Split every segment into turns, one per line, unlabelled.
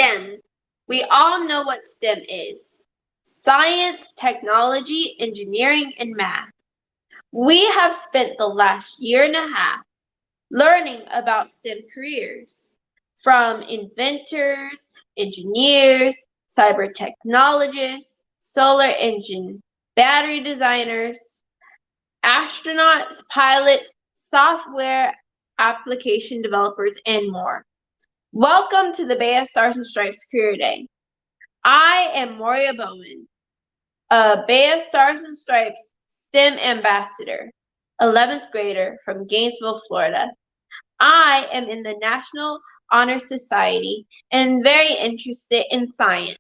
STEM. We all know what STEM is. Science, technology, engineering, and math. We have spent the last year and a half learning about STEM careers, from inventors, engineers, cyber technologists, solar engine, battery designers, astronauts, pilots, software application developers, and more. Welcome to the BEYA Stars and Stripes Career Day. I am Moria Bowman, a BEYA Stars and Stripes STEM ambassador, 11th grader from Gainesville, Florida. I am in the National Honor Society and very interested in science.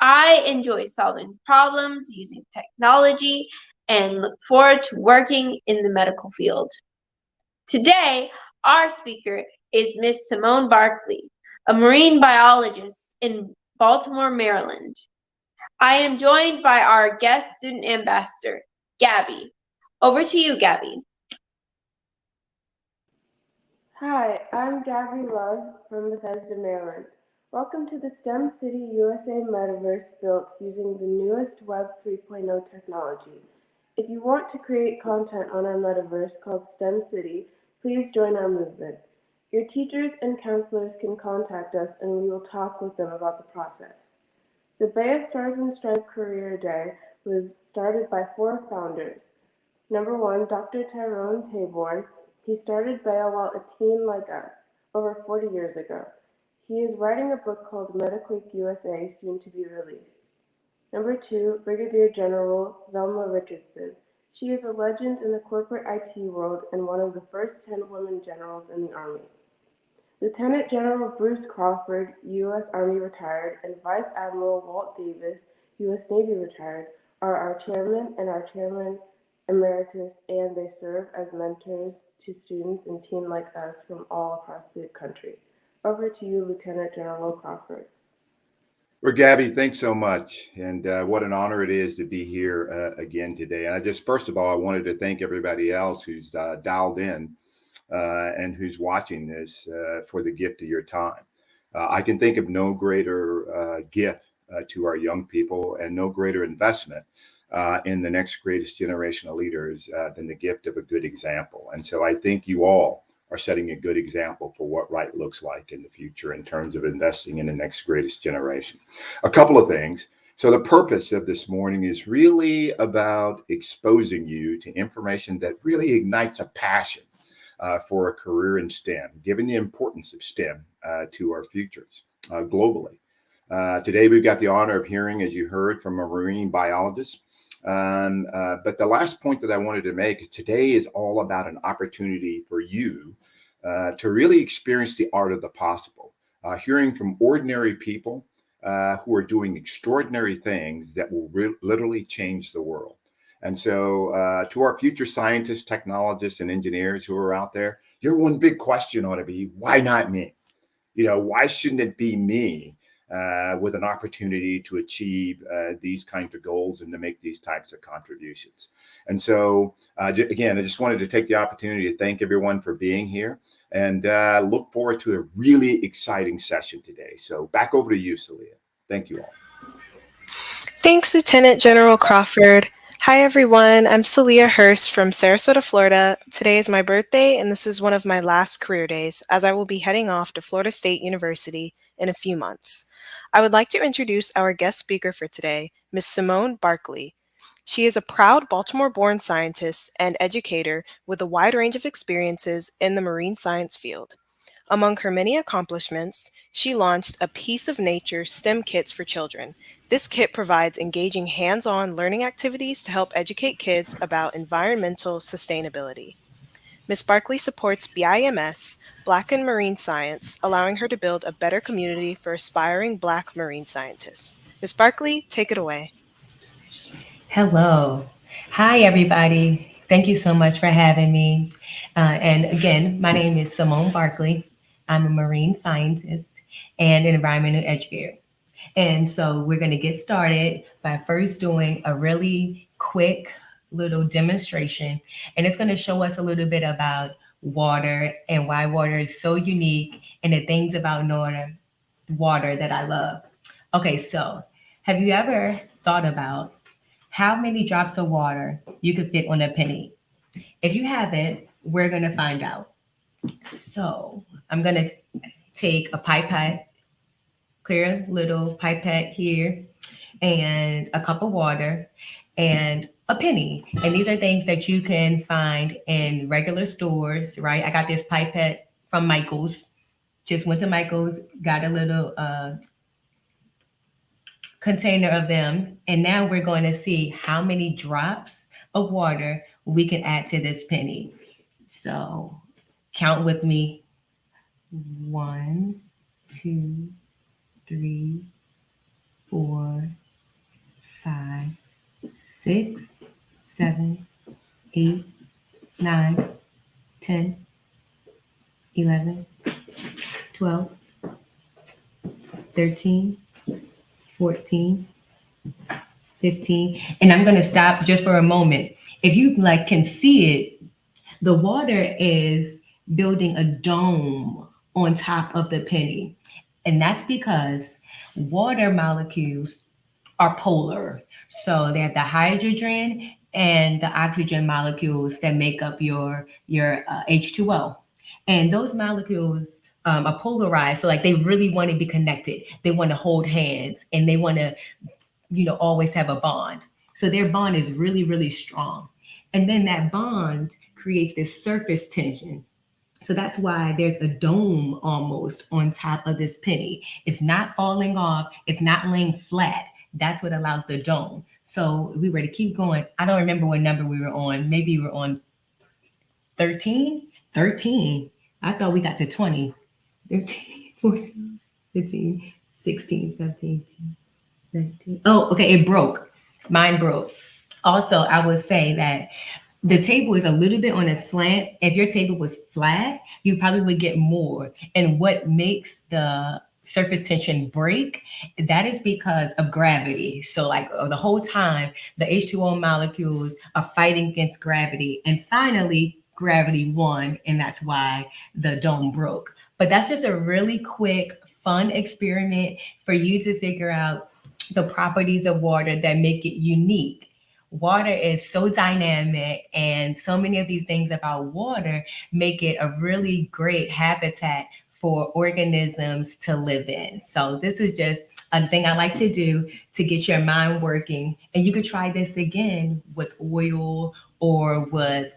I enjoy solving problems using technology and look forward to working in the medical field. Today, our speaker is Miss Simone Barkley, a marine biologist in Baltimore, Maryland. I am joined by our guest student ambassador, Gabby. Over to you, Gabby.
Hi, I'm Gabby Love from Bethesda, Maryland. Welcome to the STEM City USA Metaverse built using the newest Web 3.0 technology. If you want to create content on our metaverse called STEM City, please join our movement. Your teachers and counselors can contact us and we will talk with them about the process. The BEYA Stars and Stripes Career Day was started by 4 founders. Number 1, Dr. Tyrone Tabor. He started BEYA while a teen like us, over 40 years ago. He is writing a book called Medical USA, soon to be released. Number 2, Brigadier General Velma Richardson. She is a legend in the corporate IT world and one of the first 10 women generals in the Army. Lieutenant General Bruce Crawford, U.S. Army retired, and Vice Admiral Walt Davis, U.S. Navy retired, are our chairman and our chairman emeritus, and they serve as mentors to students and teens like us from all across the country. Over to you, Lieutenant General Crawford.
Well, Gabby, thanks so much. And what an honor it is to be here again today. And first of all, I wanted to thank everybody else who's dialed in and who's watching this for the gift of your time. I can think of no greater gift to our young people and no greater investment in the next greatest generation of leaders than the gift of a good example. And so I think you all are setting a good example for what right looks like in the future in terms of investing in the next greatest generation. A couple of things. So the purpose of this morning is really about exposing you to information that really ignites a passion for a career in STEM, given the importance of STEM to our futures globally. Today, we've got the honor of hearing, as you heard, from a marine biologist. But the last point that I wanted to make is today is all about an opportunity for you to really experience the art of the possible, hearing from ordinary people who are doing extraordinary things that will literally change the world. And so to our future scientists, technologists, and engineers who are out there, your one big question ought to be, why not me? Why shouldn't it be me? With an opportunity to achieve these kinds of goals and to make these types of contributions. And so, again, I just wanted to take the opportunity to thank everyone for being here and look forward to a really exciting session today. So back over to you, Salia. Thank you all.
Thanks, Lieutenant General Crawford. Hi, everyone. I'm Salia Hearst from Sarasota, Florida. Today is my birthday, and this is one of my last career days, as I will be heading off to Florida State University in a few months. I would like to introduce our guest speaker for today, Ms. Symone Barkley. She is a proud Baltimore-born scientist and educator with a wide range of experiences in the marine science field. Among her many accomplishments, she launched a Piece of Nature STEM kits for children. This kit provides engaging hands-on learning activities to help educate kids about environmental sustainability. Ms. Barkley supports BIMS, Black and Marine Science, allowing her to build a better community for aspiring Black marine scientists. Ms. Barkley, take it away.
Hello. Hi, everybody. Thank you so much for having me. And again, my name is Simone Barkley. I'm a marine scientist and an environmental educator. And so we're going to get started by first doing a really quick little demonstration. And it's going to show us a little bit about water and why water is so unique and the things about water water that I love. Okay, so have you ever thought about how many drops of water you could fit on a penny? If you haven't, we're going to find out. So I'm going to take a pipette, clear little pipette here, and a cup of water and a penny. And these are things that you can find in regular stores, right? I got this pipette from Michael's. Just went to Michael's, got a little container of them. And now we're going to see how many drops of water we can add to this penny. So count with me. 1, 2, 3, 4, 5, 6, 7, 8, 9, 10, 11, 12, 13, 14, 15. And I'm going to stop just for a moment. If you can see it, the water is building a dome on top of the penny. And that's because water molecules are polar. So they have the hydrogen and the oxygen molecules that make up your H2O. And those molecules are polarized. So they really want to be connected. They want to hold hands and they want to, always have a bond. So their bond is really, really strong. And then that bond creates this surface tension. So that's why there's a dome almost on top of this penny. It's not falling off. It's not laying flat. That's what allows the dome. So if we were to keep going, I don't remember what number we were on. Maybe we were on 13? 13. I thought we got to 20. 13, 14, 15, 16, 17, 18, 19. Oh, okay, it broke. Mine broke. Also, I would say that the table is a little bit on a slant. If your table was flat, you probably would get more. And what makes the surface tension break, that is because of gravity. So the whole time, the H2O molecules are fighting against gravity. And finally, gravity won. And that's why the dome broke. But that's just a really quick, fun experiment for you to figure out the properties of water that make it unique. Water is so dynamic, and so many of these things about water make it a really great habitat for organisms to live in. So this is just a thing I like to do to get your mind working. And you could try this again with oil or with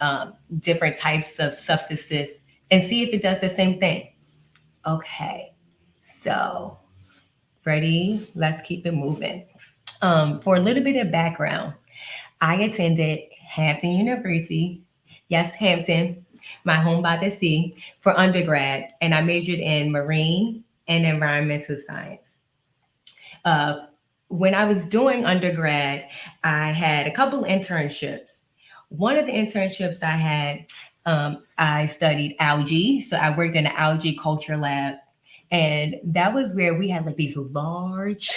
different types of substances and see if it does the same thing. Okay, so ready? Let's keep it moving. For a little bit of background, I attended Hampton University, yes, Hampton, my home by the sea, for undergrad, and I majored in marine and environmental science. When I was doing undergrad, I had a couple internships. One of the internships I had, I studied algae, so I worked in an algae culture lab. And that was where we had these large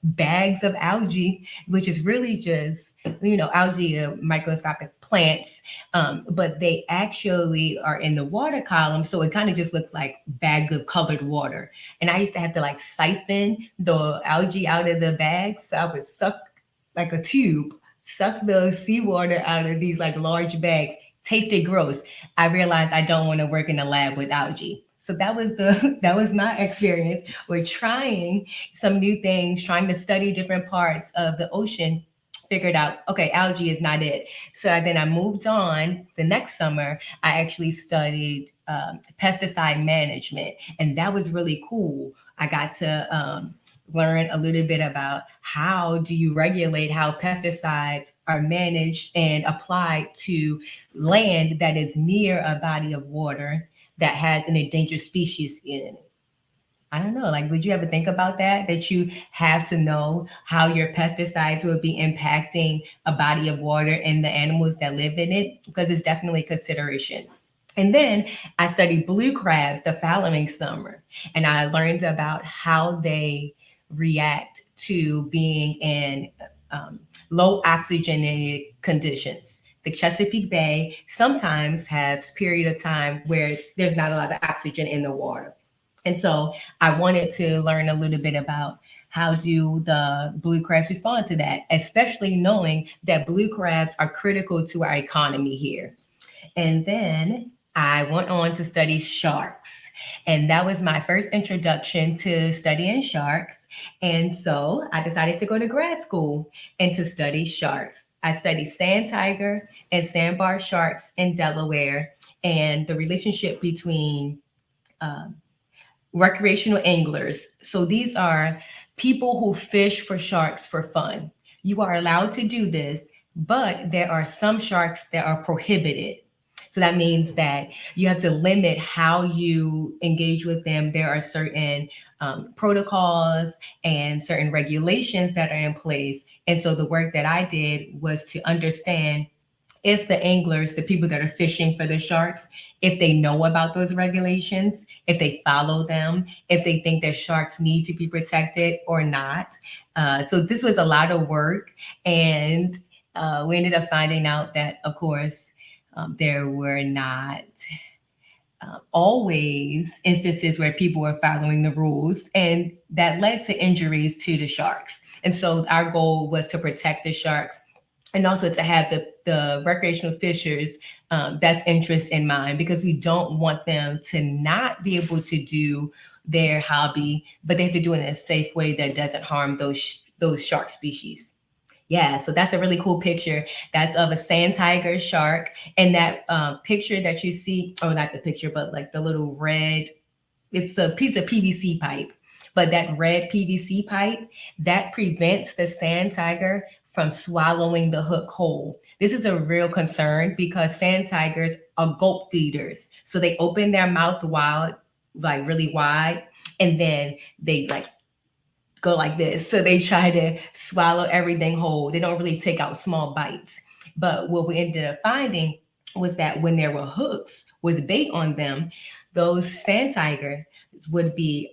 bags of algae, which is really just, algae are microscopic plants, but they actually are in the water column. So it kind of just looks like bag of colored water. And I used to have to siphon the algae out of the bags. So I would suck like a tube, suck the seawater out of these large bags. Tasted gross. I realized I don't want to work in a lab with algae. So that was my experience with trying some new things, trying to study different parts of the ocean. Figured out, okay, algae is not it. So then I moved on. The next summer, I actually studied pesticide management, and that was really cool. I got to learn a little bit about how do you regulate how pesticides are managed and applied to land that is near a body of water that has an endangered species in it. I don't know, would you ever think about that you have to know how your pesticides will be impacting a body of water and the animals that live in it? Because it's definitely a consideration. And then I studied blue crabs the following summer, and I learned about how they react to being in low oxygenated conditions. The Chesapeake Bay sometimes has period of time where there's not a lot of oxygen in the water. And so I wanted to learn a little bit about how do the blue crabs respond to that, especially knowing that blue crabs are critical to our economy here. And then I went on to study sharks. And that was my first introduction to studying sharks. And so I decided to go to grad school and to study sharks. I studied sand tiger and sandbar sharks in Delaware and the relationship between um, recreational anglers. So these are people who fish for sharks for fun. You are allowed to do this, but there are some sharks that are prohibited. So that means that you have to limit how you engage with them. There are certain protocols and certain regulations that are in place. And so the work that I did was to understand if the anglers, the people that are fishing for the sharks, if they know about those regulations, if they follow them, if they think that sharks need to be protected or not. So this was a lot of work. And we ended up finding out that, of course, there were not always instances where people were following the rules, and that led to injuries to the sharks. And so our goal was to protect the sharks and also to have the recreational fishers' best interest in mind, because we don't want them to not be able to do their hobby, but they have to do it in a safe way that doesn't harm those shark species. Yeah, so that's a really cool picture. That's of a sand tiger shark. And that picture that you see, or not the picture, but like the little red, it's a piece of PVC pipe. But that red PVC pipe, that prevents the sand tiger from swallowing the hook whole. This is a real concern because sand tigers are gulp feeders. So they open their mouth wide, like really wide, and then they like go like this. So they try to swallow everything whole. They don't really take out small bites. But what we ended up finding was that when there were hooks with bait on them, those sand tiger would be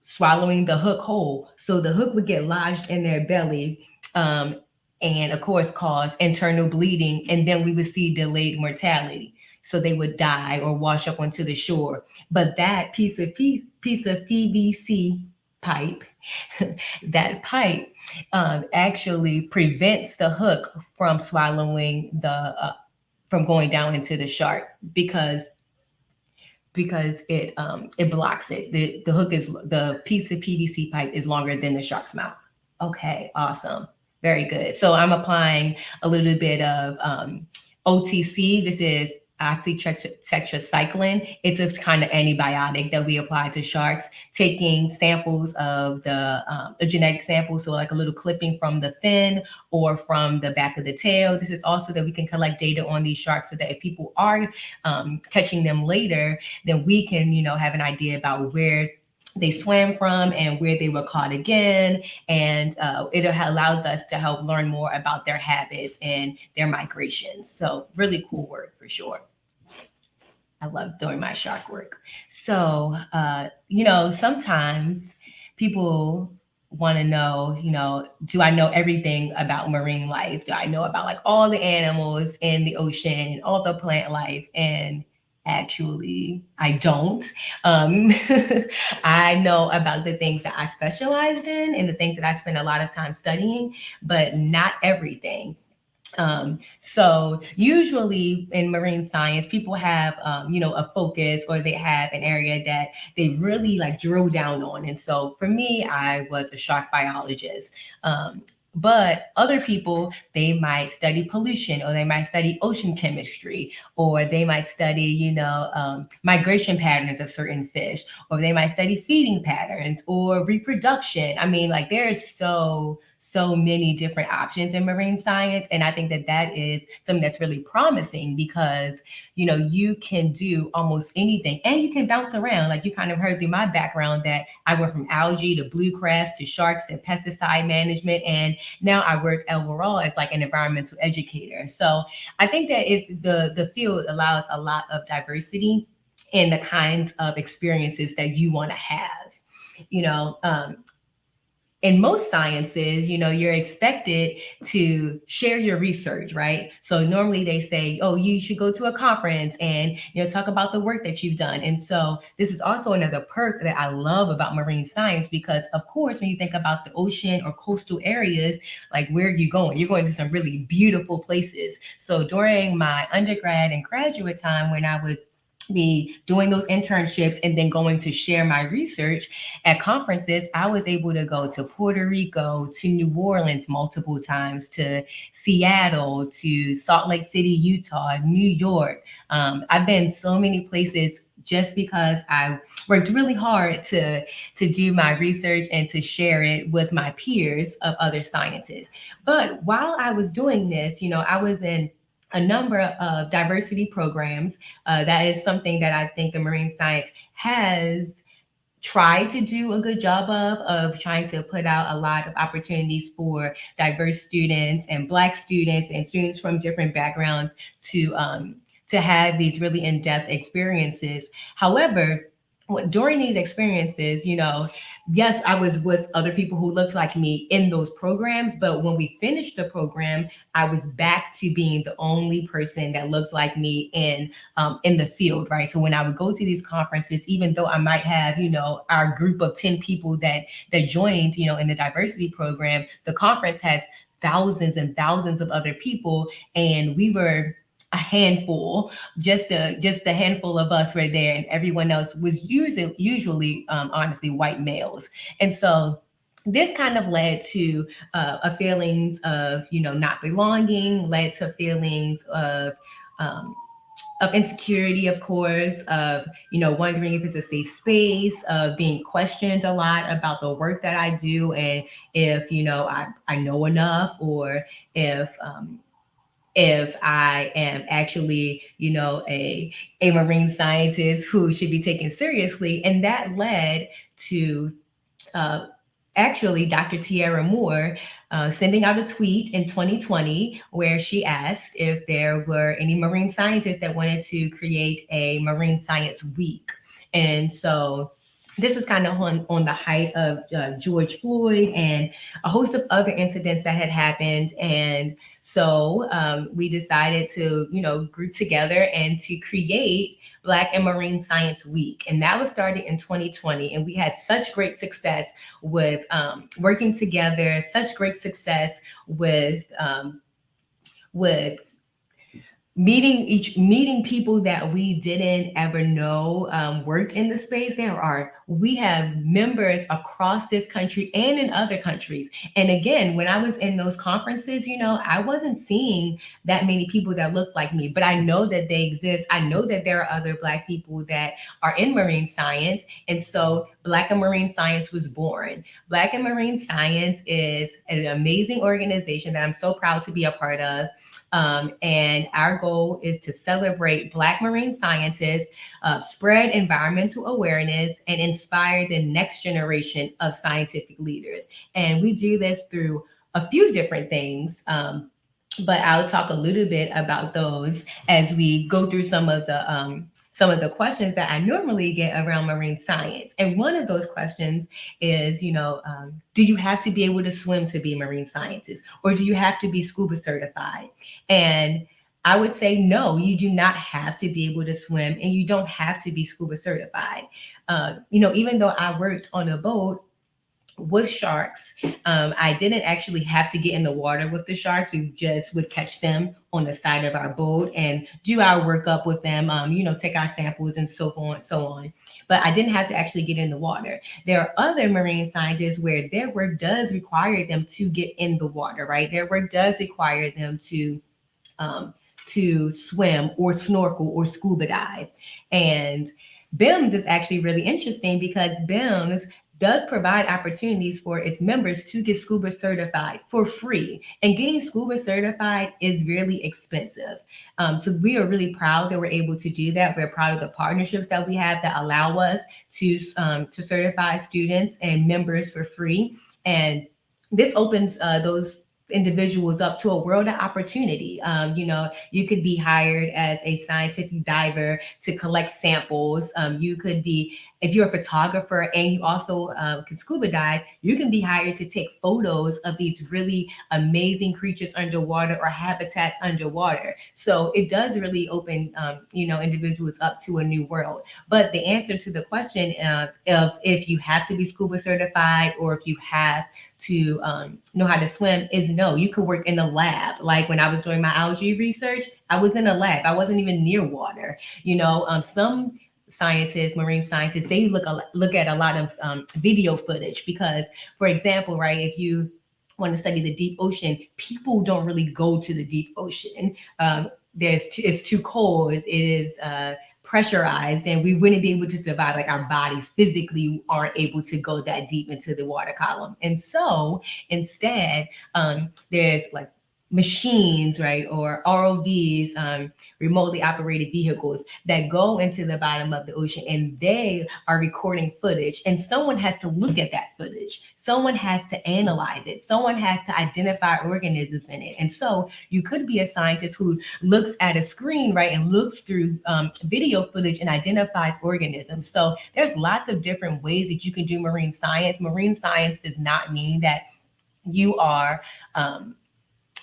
swallowing the hook whole. So the hook would get lodged in their belly, and of course cause internal bleeding, and then we would see delayed mortality. So they would die or wash up onto the shore. But that piece of PVC pipe, that pipe actually prevents the hook from swallowing from going down into the shark because it blocks it. The hook is the piece of PVC pipe is longer than the shark's mouth. Okay, awesome. Very good. So I'm applying a little bit of OTC. This is oxytetracycline. It's a kind of antibiotic that we apply to sharks, taking samples of a genetic sample, so like a little clipping from the fin or from the back of the tail. This is also that we can collect data on these sharks so that if people are catching them later, then we can, have an idea about where they swam from and where they were caught again. And it allows us to help learn more about their habits and their migrations. So really cool work for sure. I love doing my shark work. So, sometimes people want to know, do I know everything about marine life? Do I know about like all the animals in the ocean and all the plant life? And actually, I don't. I know about the things that I specialized in and the things that I spend a lot of time studying, but not everything. So usually in marine science, people have, a focus, or they have an area that they really like drill down on. And so for me, I was a shark biologist. But other people, they might study pollution, or they might study ocean chemistry, or they might study, migration patterns of certain fish, or they might study feeding patterns or reproduction. I mean, like there's so many different options in marine science. And I think that is something that's really promising because, you can do almost anything and you can bounce around. Like you kind of heard through my background that I went from algae to blue crabs to sharks to pesticide management. And now I work overall as like an environmental educator. So I think that it's the field allows a lot of diversity in the kinds of experiences that you want to have, in most sciences, you're expected to share your research, right? So normally they say, oh, you should go to a conference and, talk about the work that you've done. And so this is also another perk that I love about marine science, because of course, when you think about the ocean or coastal areas, like, where are you going? You're going to some really beautiful places. So during my undergrad and graduate time, when I would be doing those internships and then going to share my research at conferences, I was able to go to Puerto Rico, to New Orleans multiple times, to Seattle, to Salt Lake City, Utah, New York. I've been so many places just because I worked really hard to do my research and to share it with my peers of other sciences. But while I was doing this, I was in a number of diversity programs. That is something that I think the marine science has tried to do a good job of trying to put out a lot of opportunities for diverse students and Black students and students from different backgrounds to have these really in-depth experiences. However, during these experiences, yes, I was with other people who looked like me in those programs, but when we finished the program, I was back to being the only person that looks like me in the field, right? So when I would go to these conferences, even though I might have, our group of 10 people that joined, in the diversity program, the conference has thousands and thousands of other people, and we were a handful, just a handful of us were there, and everyone else was usually honestly white males. And so this kind of led to a feelings of not belonging, led to feelings of insecurity, of course, of wondering if it's a safe space, of being questioned a lot about the work that I do, and if I know enough, or if I am actually, a marine scientist who should be taken seriously. And that led to actually Dr. Tiara Moore sending out a tweet in 2020 where she asked if there were any marine scientists that wanted to create a marine science week. And so this was kind of on the height of George Floyd and a host of other incidents that had happened. And so we decided to, group together and to create Black and Marine Science Week. And that was started in 2020. And we had such great success with working together, such great success with meeting people that we didn't ever know worked in the space. We have members across this country and in other countries. And again, when I was in those conferences, I wasn't seeing that many people that looked like me, but I know that they exist. I know that there are other Black people that are in marine science. And so Black and Marine Science was born. Black and Marine Science is an amazing organization that I'm so proud to be a part of. And our goal is to celebrate Black marine scientists, spread environmental awareness, and inspire the next generation of scientific leaders. And we do this through a few different things. But I'll talk a little bit about those as we go through some of the questions that I normally get around marine science. And one of those questions is, do you have to be able to swim to be a marine scientist, or do you have to be scuba certified? And I would say, no, you do not have to be able to swim, and you don't have to be scuba certified. Even though I worked on a boat with sharks, I didn't actually have to get in the water with the sharks. We just would catch them on the side of our boat and do our workup with them, take our samples and so on. But I didn't have to actually get in the water. There are other marine scientists where their work does require them to get in the water, right? Their work does require them to swim or snorkel or scuba dive. And BEMS is actually really interesting because BEMS does provide opportunities for its members to get scuba certified for free. And getting scuba certified is really expensive. So we are really proud that we're able to do that. We're proud of the partnerships that we have that allow us to certify students and members for free. And this opens those individuals up to a world of opportunity. You could be hired as a scientific diver to collect samples. You could be, if you're a photographer and you also can scuba dive, you can be hired to take photos of these really amazing creatures underwater or habitats underwater. So it does really open, individuals up to a new world. But the answer to the question of if you have to be scuba certified or if you have to know how to swim is no. You could work in a lab. Like when I was doing my algae research, I was in a lab. I wasn't even near water. Some scientists, marine scientists, they look at a lot of video footage because, for example, right, if you want to study the deep ocean, people don't really go to the deep ocean. It's too cold. It is pressurized, and we wouldn't be able to survive. Like our bodies physically aren't able to go that deep into the water column. And so instead, there's like machines, right, or ROVs, remotely operated vehicles that go into the bottom of the ocean, and they are recording footage, and someone has to look at that footage. Someone has to analyze it. Someone has to identify organisms in it. And so you could be a scientist who looks at a screen, right, and looks through video footage and identifies organisms. So there's lots of different ways that you can do marine science. Marine science does not mean that you are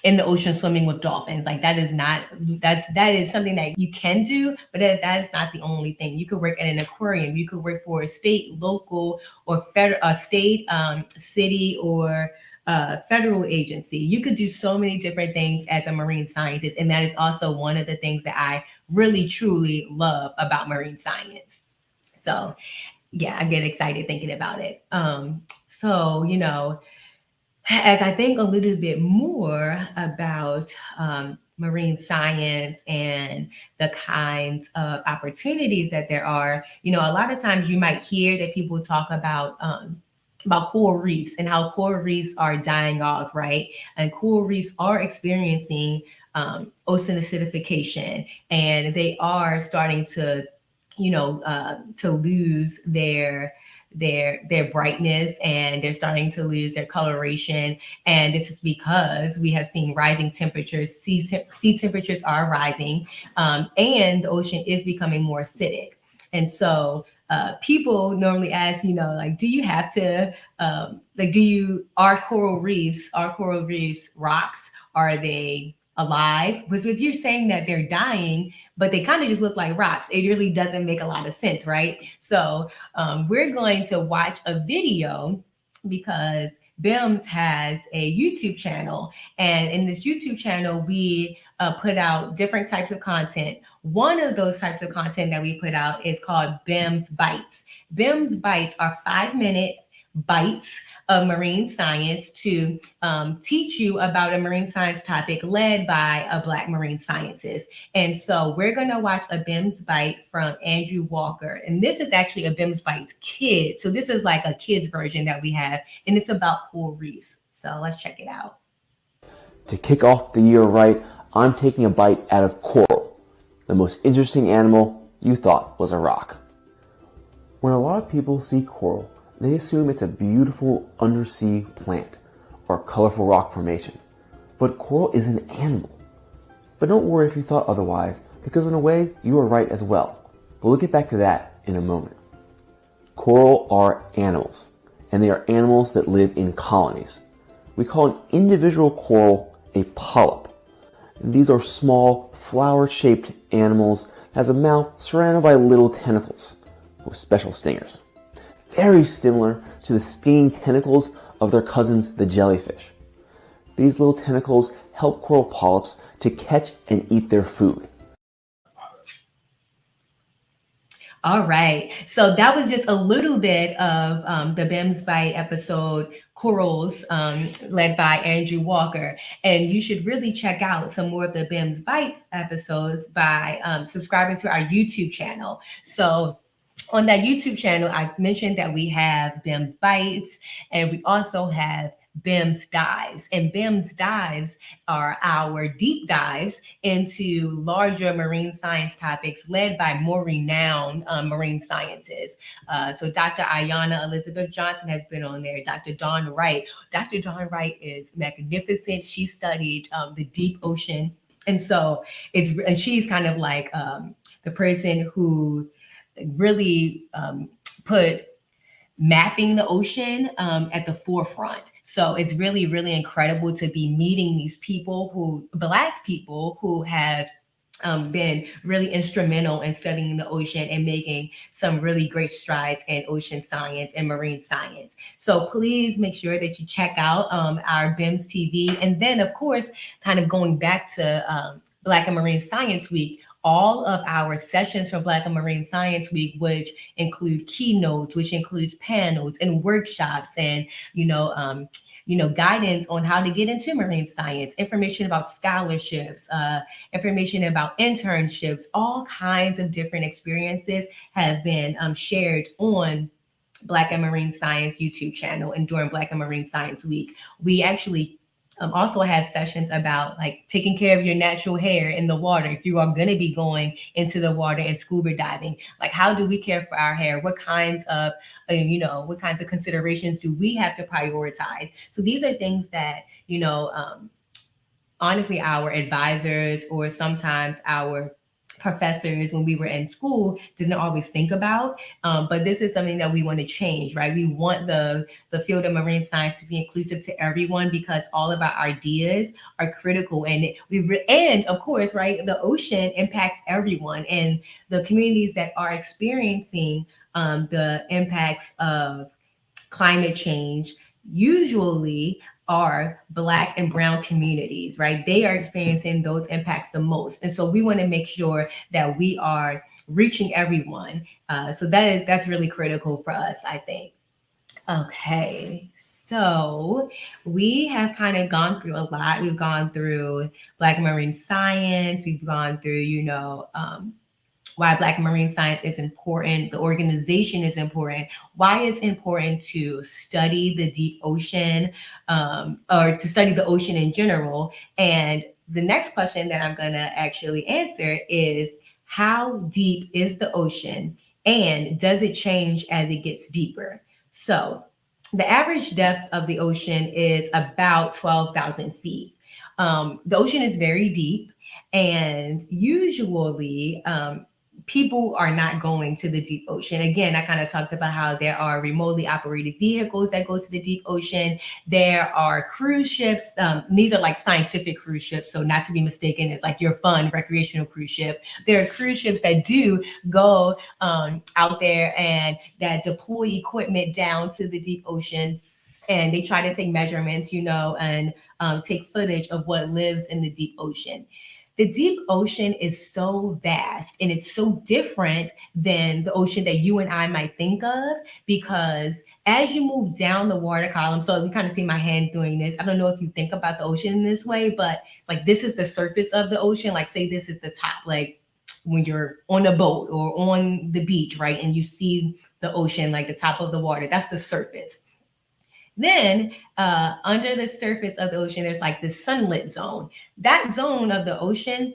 in the ocean swimming with dolphins. Like that is something that you can do, but that is not the only thing. You could work at an aquarium. You could work for a state, local, or federal, a state, city, or federal agency. You could do so many different things as a marine scientist. And that is also one of the things that I really, truly love about marine science. So yeah, I get excited thinking about it. As I think a little bit more about marine science and the kinds of opportunities that there are, a lot of times you might hear that people talk about coral reefs and how coral reefs are dying off, right? And coral reefs are experiencing ocean acidification, and they are starting to lose their brightness, and they're starting to lose their coloration. And this is because we have seen rising temperatures. Sea temperatures are rising, and the ocean is becoming more acidic. And so people normally ask, do you have to, are coral reefs rocks? Are they alive? Because if you're saying that they're dying, but they kind of just look like rocks, it really doesn't make a lot of sense, right? So we're going to watch a video because BEMS has a YouTube channel. And in this YouTube channel, we put out different types of content. One of those types of content that we put out is called BEMS Bites. BEMS Bites are 5-minute bites of marine science to teach you about a marine science topic led by a Black marine scientist. And so we're going to watch a BEMS Bite from Andrew Walker. And this is actually a BEMS Bites kid. So this is like a kid's version that we have, and it's about coral reefs. So let's check it out.
To kick off the year right, I'm taking a bite out of coral, the most interesting animal you thought was a rock. When a lot of people see coral, they assume it's a beautiful undersea plant or colorful rock formation. But coral is an animal. But don't worry if you thought otherwise, because in a way, you are right as well. But we'll get back to that in a moment. Coral are animals, and they are animals that live in colonies. We call an individual coral a polyp. These are small, flower-shaped animals that has a mouth surrounded by little tentacles with special stingers. Very similar to the stinging tentacles of their cousins, the jellyfish. These little tentacles help coral polyps to catch and eat their food.
All right. So that was just a little bit of the BEMS Bite episode, Corals, led by Andrew Walker. And you should really check out some more of the BEMS Bites episodes by subscribing to our YouTube channel. So on that YouTube channel, I've mentioned that we have BEMS Bites, and we also have BIMS dives. And BIMS dives are our deep dives into larger marine science topics led by more renowned marine scientists. So Dr. Ayanna Elizabeth Johnson has been on there, Dr. Dawn Wright. Dr. Dawn Wright is magnificent. She studied the deep ocean. And so and she's kind of like the person who really put mapping the ocean at the forefront. So it's really, really incredible to be meeting these people Black people who have been really instrumental in studying the ocean and making some really great strides in ocean science and marine science. So please make sure that you check out our BIMS TV. And then, of course, kind of going back to Black and Marine Science Week, all of our sessions from Black and Marine Science Week, which include keynotes, which includes panels and workshops and, guidance on how to get into marine science, information about scholarships, information about internships, all kinds of different experiences have been shared on Black and Marine Science YouTube channel and during Black and Marine Science Week. We actually also have sessions about like taking care of your natural hair in the water. If you are going to be going into the water and scuba diving, like how do we care for our hair? What kinds of, what kinds of considerations do we have to prioritize? So these are things that, honestly, our advisors or sometimes our professors when we were in school didn't always think about, but this is something that we want to change, right? We want the field of marine science to be inclusive to everyone because all of our ideas are critical, and and of course, right, the ocean impacts everyone, and the communities that are experiencing the impacts of climate change usually are Black and brown communities, right? They are experiencing those impacts the most. And so we want to make sure that we are reaching everyone. So that's really critical for us, I think. Okay, so we have kind of gone through a lot. We've gone through Black marine science. We've gone through, why Black marine science is important, the organization is important, why it's important to study the deep ocean, or to study the ocean in general. And the next question that I'm gonna actually answer is, how deep is the ocean and does it change as it gets deeper? So the average depth of the ocean is about 12,000 feet. The ocean is very deep, and usually, people are not going to the deep ocean. Again, I kind of talked about how there are remotely operated vehicles that go to the deep ocean. There are cruise ships. These are like scientific cruise ships. So not to be mistaken, it's like your fun recreational cruise ship. There are cruise ships that do go out there and that deploy equipment down to the deep ocean. And they try to take measurements, and take footage of what lives in the deep ocean. The deep ocean is so vast and it's so different than the ocean that you and I might think of, because as you move down the water column, so you kind of see my hand doing this. I don't know if you think about the ocean in this way, but like this is the surface of the ocean. Like say this is the top, like when you're on a boat or on the beach, right? And you see the ocean, like the top of the water, that's the surface. Then under the surface of the ocean, there's like this sunlit zone. That zone of the ocean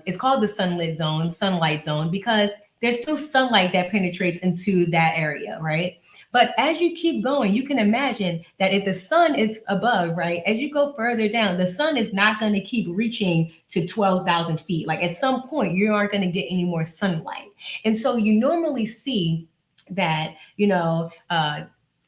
is called the sunlit zone, sunlight zone, because there's still sunlight that penetrates into that area, right? But as you keep going, you can imagine that if the sun is above, right, as you go further down, the sun is not going to keep reaching to 12,000 feet. Like at some point, you aren't going to get any more sunlight. And so you normally see that,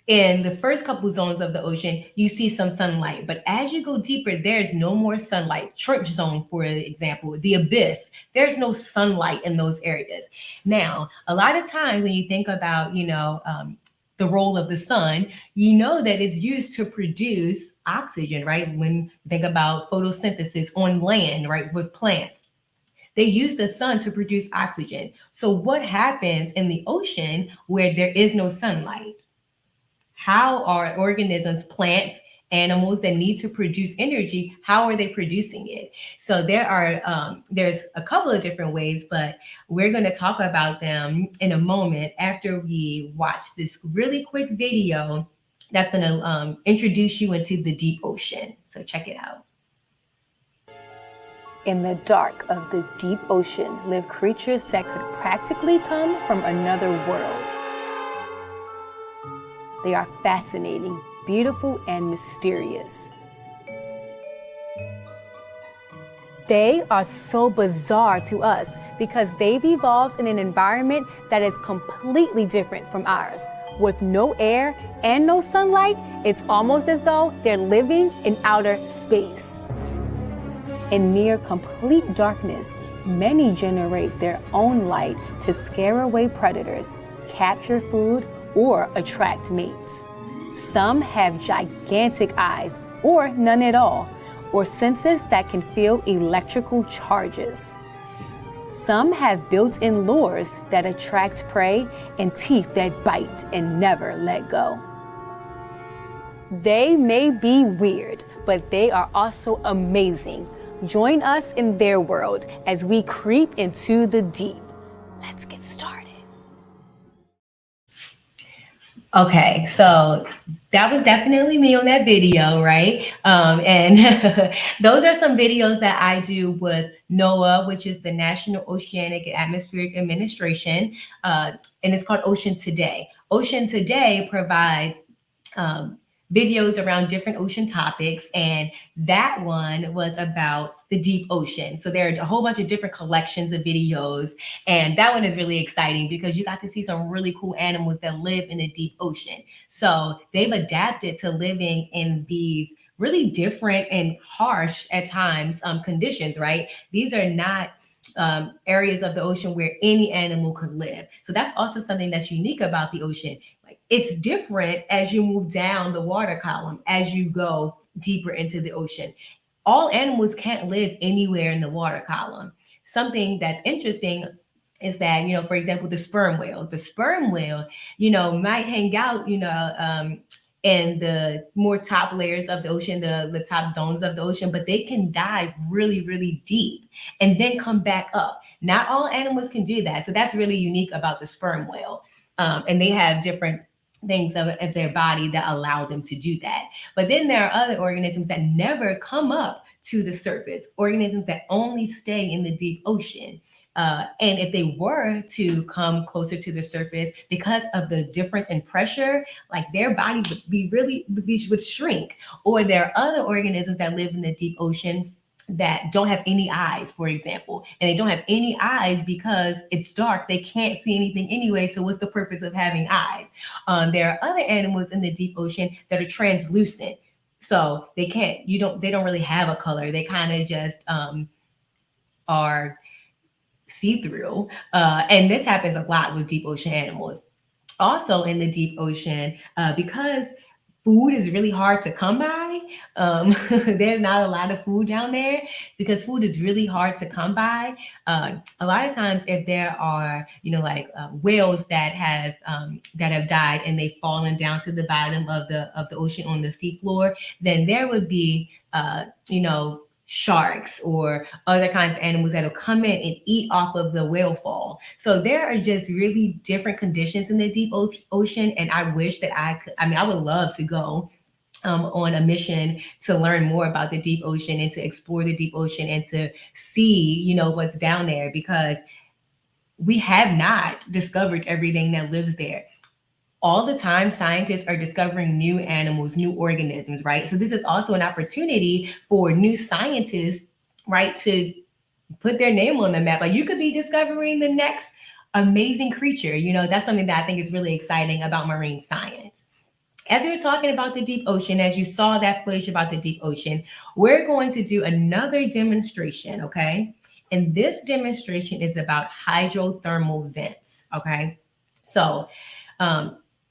in the first couple zones of the ocean, you see some sunlight. But as you go deeper, there's no more sunlight. Trench zone, for example, the abyss, there's no sunlight in those areas. Now, a lot of times when you think about, the role of the sun, that it's used to produce oxygen, right? When you think about photosynthesis on land, right, with plants, they use the sun to produce oxygen. So what happens in the ocean where there is no sunlight? How are organisms, plants, animals that need to produce energy, how are they producing it? So there's a couple of different ways, but we're going to talk about them in a moment after we watch this really quick video that's going to introduce you into the deep ocean. So check it out.
In the dark of the deep ocean live creatures that could practically come from another world. They are fascinating, beautiful, and mysterious. They are so bizarre to us because they've evolved in an environment that is completely different from ours. With no air and no sunlight, it's almost as though they're living in outer space. In near complete darkness, many generate their own light to scare away predators, capture food, or attract mates. Some have gigantic eyes, or none at all, or senses that can feel electrical charges. Some have built-in lures that attract prey and teeth that bite and never let go. They may be weird, but they are also amazing. Join us in their world as we creep into the deep. Let's get started.
Okay, so that was definitely me on that video, right? And those are some videos that I do with NOAA, which is the National Oceanic and Atmospheric Administration, and it's called Ocean Today. Ocean Today provides videos around different ocean topics, and that one was about the deep ocean. So there are a whole bunch of different collections of videos, and that one is really exciting because you got to see some really cool animals that live in the deep ocean. So they've adapted to living in these really different and harsh at times conditions, right? These are not areas of the ocean where any animal could live. So that's also something that's unique about the ocean. It's different as you move down the water column, as you go deeper into the ocean. All animals can't live anywhere in the water column. Something that's interesting is that, for example, the sperm whale might hang out, in the more top layers of the ocean, the top zones of the ocean, but they can dive really, really deep and then come back up. Not all animals can do that. So that's really unique about the sperm whale. And they have different things of their body that allow them to do that. But then there are other organisms that never come up to the surface, organisms that only stay in the deep ocean. And if they were to come closer to the surface, because of the difference in pressure, like their body would shrink. Or there are other organisms that live in the deep ocean that don't have any eyes, for example, and they don't have any eyes because it's dark. They can't see anything anyway. So what's the purpose of having eyes? There are other animals in the deep ocean that are translucent. So they don't really have a color. They kind of just are see-through. And this happens a lot with deep ocean animals. Also in the deep ocean, because food is really hard to come by. There's not a lot of food down there because food is really hard to come by. A lot of times, if there are, whales that have died and they've fallen down to the bottom of the ocean on the seafloor, then there would be, sharks or other kinds of animals that'll come in and eat off of the whale fall. So there are just really different conditions in the deep ocean. And I wish that I would love to go on a mission to learn more about the deep ocean and to explore the deep ocean and to see, what's down there, because we have not discovered everything that lives there. All the time, scientists are discovering new animals, new organisms, right? So this is also an opportunity for new scientists, right, to put their name on the map. Like you could be discovering the next amazing creature. That's something that I think is really exciting about marine science. As we were talking about the deep ocean, as you saw that footage about the deep ocean, we're going to do another demonstration, okay? And this demonstration is about hydrothermal vents, okay? So,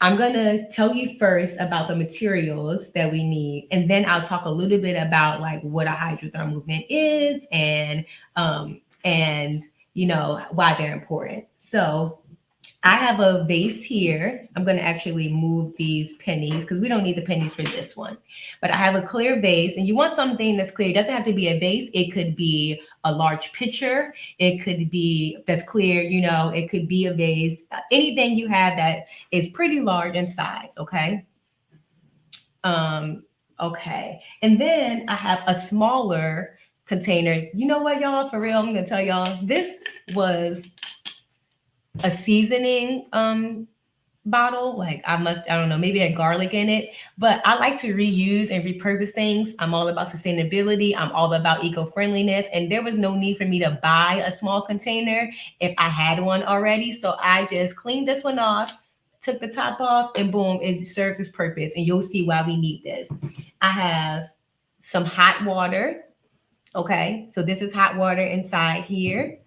I'm going to tell you first about the materials that we need, and then I'll talk a little bit about like what a hydrothermal vent is and why they're important. So I have a vase here. I'm going to actually move these pennies because we don't need the pennies for this one. But I have a clear vase, and you want something that's clear. It doesn't have to be a vase. It could be a large pitcher. It could be that's clear. It could be a vase. Anything you have that is pretty large in size. Okay. Okay. And then I have a smaller container. You know what, y'all? For real, I'm gonna tell y'all, this was a seasoning bottle. Like I don't know, maybe had garlic in it, but I like to reuse and repurpose things. I'm all about sustainability. I'm all about eco-friendliness. And there was no need for me to buy a small container if I had one already. So I just cleaned this one off, took the top off, and boom, it serves its purpose. And you'll see why we need this. I have some hot water. Okay, so this is hot water inside here.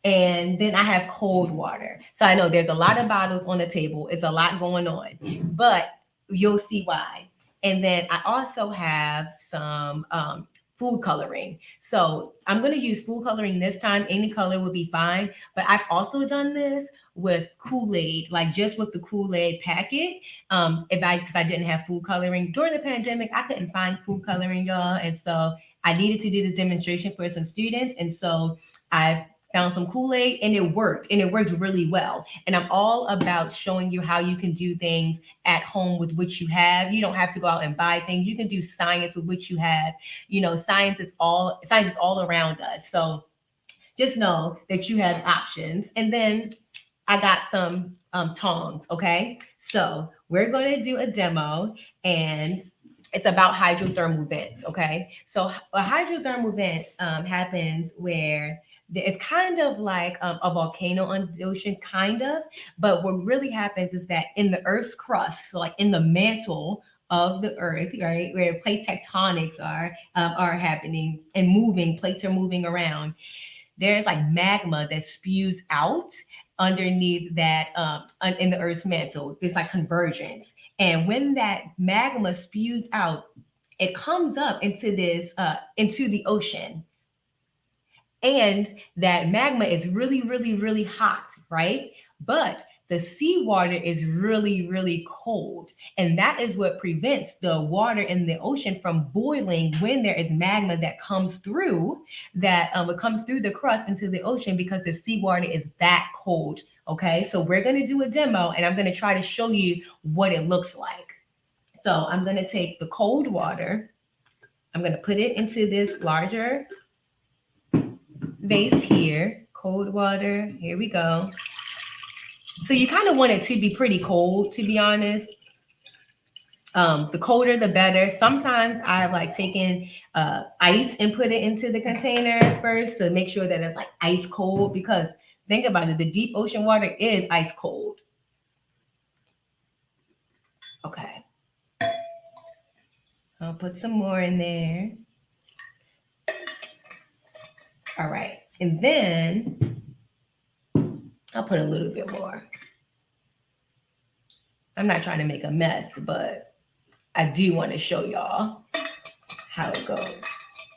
And then I have cold water. So I know there's a lot of bottles on the table. It's a lot going on, but you'll see why. And then I also have some food coloring. So I'm going to use food coloring this time. Any color will be fine. But I've also done this with Kool-Aid, like just with the Kool-Aid packet. Because I didn't have food coloring during the pandemic, I couldn't find food coloring, y'all. And so I needed to do this demonstration for some students. And so I found some Kool-Aid and it worked really well. And I'm all about showing you how you can do things at home with what you have. You don't have to go out and buy things. You can do science with what you have. You know, science is all around us. So just know that you have options. And then I got some tongs. Okay. So we're going to do a demo, and it's about hydrothermal vents. Okay. So a hydrothermal vent happens where it's kind of like a volcano on the ocean, kind of. But what really happens is that in the Earth's crust, so like in the mantle of the Earth, right, where plate tectonics are happening and moving, plates are moving around, there's like magma that spews out underneath that in the Earth's mantle. There's like convergence. And when that magma spews out, it comes up into the ocean. And that magma is really, really, really hot, right? But the seawater is really, really cold. And that is what prevents the water in the ocean from boiling when there is magma that comes through it comes through the crust into the ocean, because the seawater is that cold. Okay, so we're going to do a demo, and I'm going to try to show you what it looks like. So I'm going to take the cold water. I'm going to put it into this larger vase here. Cold water. Here we go. So you kind of want it to be pretty cold, to be honest. The colder, the better. Sometimes I've like taken ice and put it into the containers first to make sure that it's like ice cold, because think about it, the deep ocean water is ice cold. Okay. I'll put some more in there. All right. And then I'll put a little bit more. I'm not trying to make a mess, but I do want to show y'all how it goes.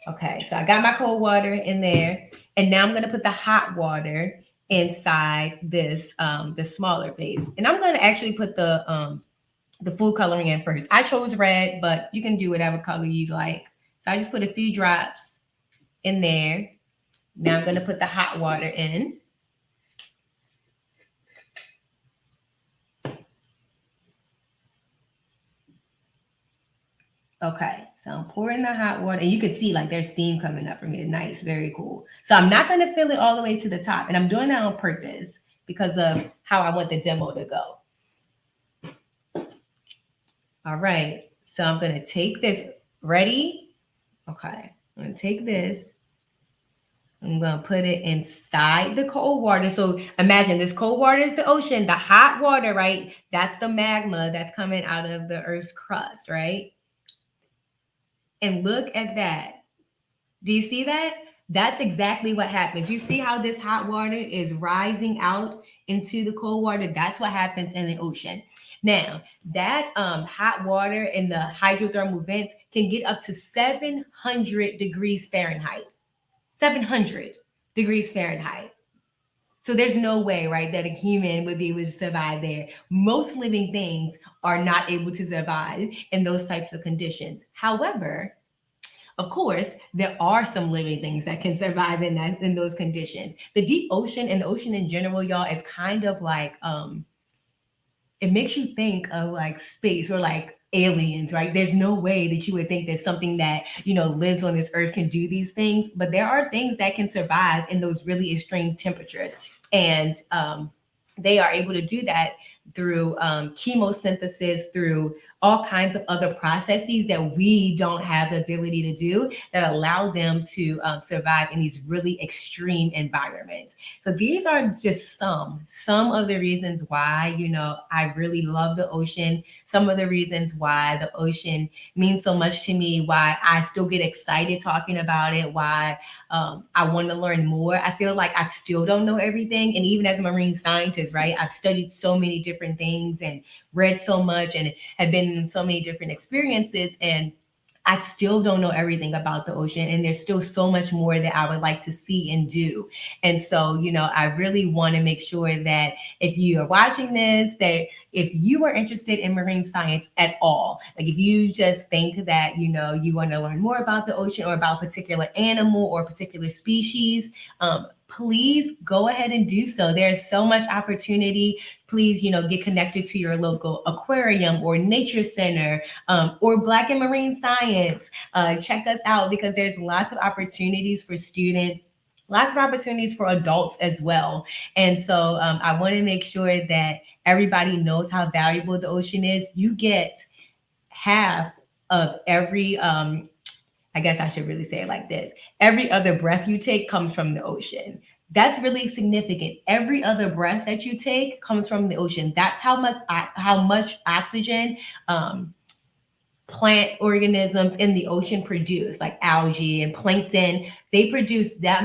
Okay, so I got my cold water in there, and now I'm going to put the hot water inside this the smaller vase. And I'm going to actually put the food coloring in first. I chose red, but you can do whatever color you like. So I just put a few drops in there. Now I'm going to put the hot water in. Okay, so I'm pouring the hot water, and you can see like there's steam coming up from it. Nice, very cool. So I'm not going to fill it all the way to the top, and I'm doing that on purpose because of how I want the demo to go. All right, so I'm going to take this. Ready? Okay, I'm going to take this. I'm going to put it inside the cold water. So imagine this cold water is the ocean, the hot water, right? That's the magma that's coming out of the Earth's crust, right? And look at that. Do you see that? That's exactly what happens. You see how this hot water is rising out into the cold water? That's what happens in the ocean. Now, that hot water in the hydrothermal vents can get up to 700 degrees Fahrenheit. 700 degrees Fahrenheit. So there's no way, right, that a human would be able to survive there. Most living things are not able to survive in those types of conditions. However, of course, there are some living things that can survive in those conditions. The deep ocean and the ocean in general, y'all, is kind of like it makes you think of like space or like aliens, right? There's no way that you would think that something that, lives on this earth can do these things, but there are things that can survive in those really extreme temperatures. And they are able to do that through chemosynthesis, through all kinds of other processes that we don't have the ability to do, that allow them to survive in these really extreme environments. So these are just some of the reasons why, I really love the ocean. Some of the reasons why the ocean means so much to me, why I still get excited talking about it, why I want to learn more. I feel like I still don't know everything. And even as a marine scientist, right, I've studied so many different things and read so much and have been in so many different experiences. And I still don't know everything about the ocean. And there's still so much more that I would like to see and do. And so, I really want to make sure that if you are watching this, that if you are interested in marine science at all, like if you just think that, you want to learn more about the ocean or about a particular animal or a particular species, please go ahead and do so. There's so much opportunity. Please, get connected to your local aquarium or nature center or Black and Marine Science. Check us out because there's lots of opportunities for students, lots of opportunities for adults as well. And so I want to make sure that everybody knows how valuable the ocean is. You get half of every, I guess I should really say it like this. Every other breath you take comes from the ocean. That's really significant. Every other breath that you take comes from the ocean. That's how much oxygen plant organisms in the ocean produce, like algae and plankton. They produce that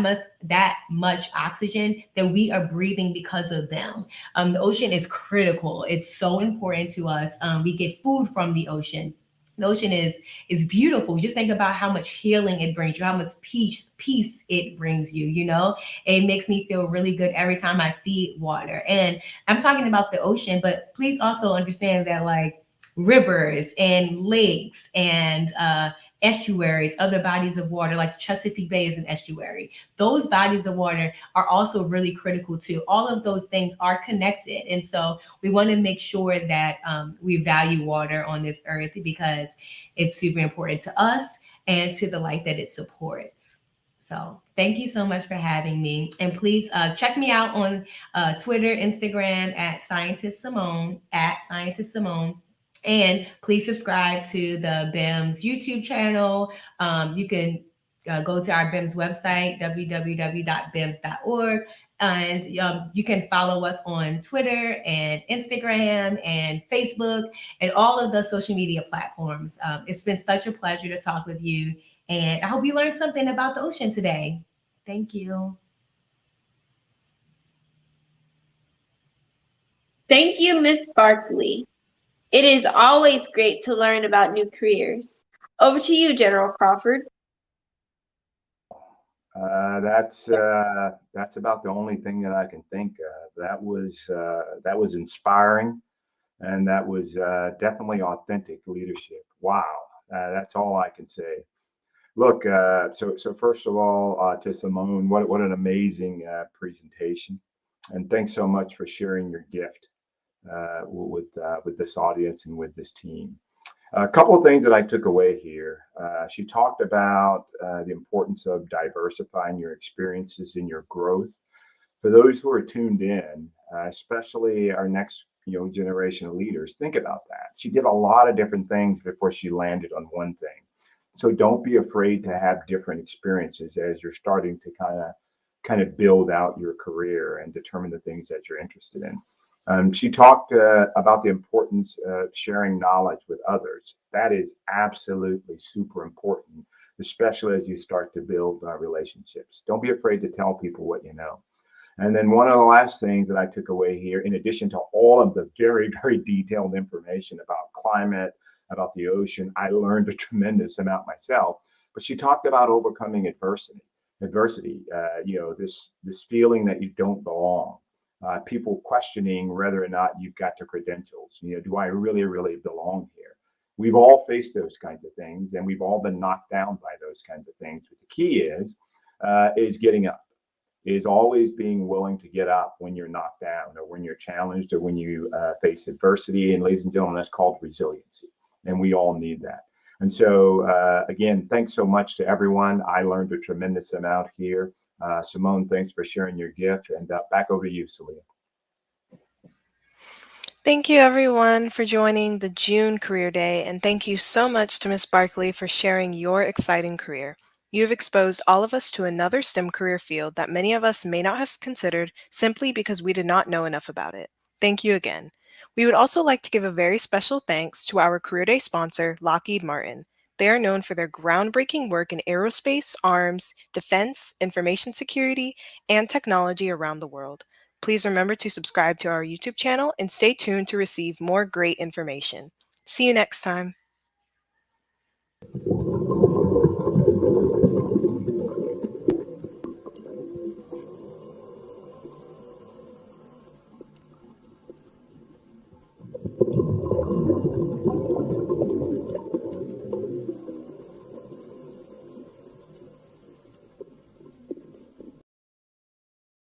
much oxygen that we are breathing because of them. The ocean is critical. It's so important to us. We get food from the ocean. The ocean is beautiful. Just think about how much healing it brings you, how much peace it brings you, It makes me feel really good every time I see water. And I'm talking about the ocean, but please also understand that like rivers and lakes and estuaries, other bodies of water, like Chesapeake Bay is an estuary. Those bodies of water are also really critical too. All of those things are connected. And so we want to make sure that we value water on this earth because it's super important to us and to the life that it supports. So thank you so much for having me. And please check me out on Twitter, Instagram at Scientist Simone. And please subscribe to the BEMS YouTube channel. You can go to our BEMS website, www.bems.org. And you can follow us on Twitter and Instagram and Facebook and all of the social media platforms. It's been such a pleasure to talk with you. And I hope you learned something about the ocean today. Thank you.
Thank you, Ms. Barkley. It is always great to learn about new careers. Over to you, General Crawford.
That's about the only thing that I can think of. That was inspiring, and that was definitely authentic leadership. Wow, that's all I can say. Look, so first of all, to Simone, what an amazing presentation, and thanks so much for sharing your gift with this audience and with this team. A couple of things that I took away here. She talked about the importance of diversifying your experiences and your growth. For those who are tuned in, especially our next generation of leaders, think about that. She did a lot of different things before she landed on one thing. So don't be afraid to have different experiences as you're starting to kind of build out your career and determine the things that you're interested in. She talked about the importance of sharing knowledge with others. That is absolutely super important, especially as you start to build relationships. Don't be afraid to tell people what you know. And then one of the last things that I took away here, in addition to all of the very, very detailed information about climate, about the ocean, I learned a tremendous amount myself. But she talked about overcoming adversity. This feeling that you don't belong. People questioning whether or not you've got the credentials. Do I really, really belong here? We've all faced those kinds of things, and we've all been knocked down by those kinds of things. But the key is getting up. is always being willing to get up when you're knocked down or when you're challenged or when you face adversity. And ladies and gentlemen, that's called resiliency. And we all need that. And so, again, thanks so much to everyone. I learned a tremendous amount here. Simone, thanks for sharing your gift. And back over to you, Salia.
Thank you everyone for joining the June Career Day, and thank you so much to Ms. Barkley for sharing your exciting career. You have exposed all of us to another STEM career field that many of us may not have considered simply because we did not know enough about it. Thank you again. We would also like to give a very special thanks to our Career Day sponsor, Lockheed Martin. They are known for their groundbreaking work in aerospace, arms, defense, information security, and technology around the world. Please remember to subscribe to our YouTube channel and stay tuned to receive more great information. See you next time.